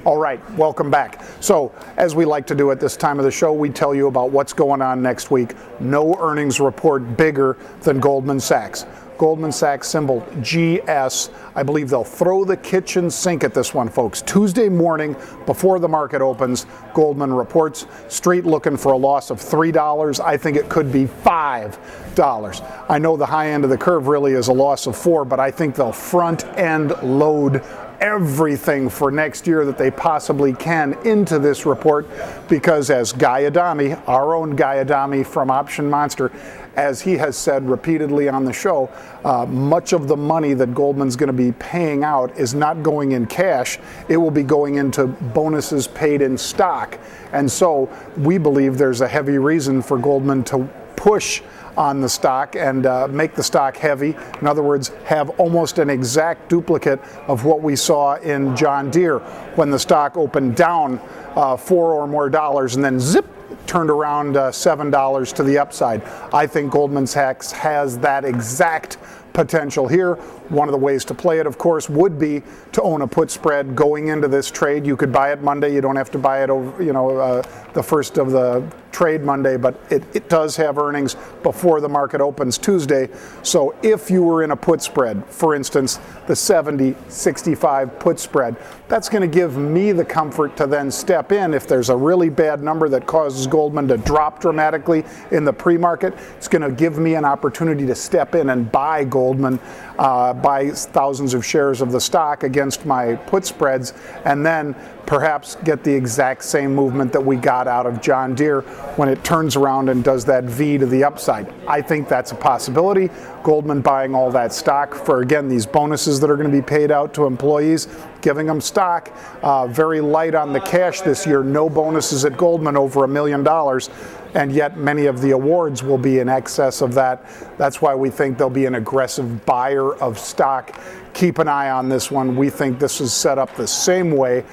All right, welcome back. So, as we like to do at this time of the show, we tell you about what's going on next week. No earnings report bigger than Goldman Sachs. Goldman Sachs symbol GS. I believe they'll throw the kitchen sink at this one, folks. Tuesday morning, before the market opens, Goldman reports. Street looking for a loss of $3. I think it could be $5. I know the high end of the curve really is a loss of $4, but I think they'll front end load everything for next year that they possibly can into this report, because as Guy Adami, our own Guy Adami from Option Monster, as he has said repeatedly on the show, much of the money that Goldman's going to be paying out is not going in cash. It will be going into bonuses paid in stock. And so we believe there's a heavy reason for Goldman to push on the stock and make the stock heavy. In other words, have almost an exact duplicate of what we saw in John Deere when the stock opened down $4 or more and then zip, turned around $7 to the upside. I think Goldman Sachs has that exact potential here. One of the ways to play it, of course, would be to own a put spread going into this trade. You could buy it Monday. You don't have to buy it over, the first of the trade Monday, but it does have earnings before the market opens Tuesday. So if you were in a put spread, for instance, the 70-65 put spread, that's going to give me the comfort to then step in if there's a really bad number that causes Goldman to drop dramatically in the pre-market. It's going to give me an opportunity to step in and buy Goldman, buy thousands of shares of the stock against my put spreads, and then perhaps get the exact same movement that we got out of John Deere when it turns around and does that V to the upside. I think that's a possibility. Goldman buying all that stock for, again, these bonuses that are going to be paid out to employees, giving them stock. Very light on the cash this year. No bonuses at Goldman over $1 million. And yet many of the awards will be in excess of that. That's why we think there'll be an aggressive buyer of stock. Keep an eye on this one. We think this is set up the same way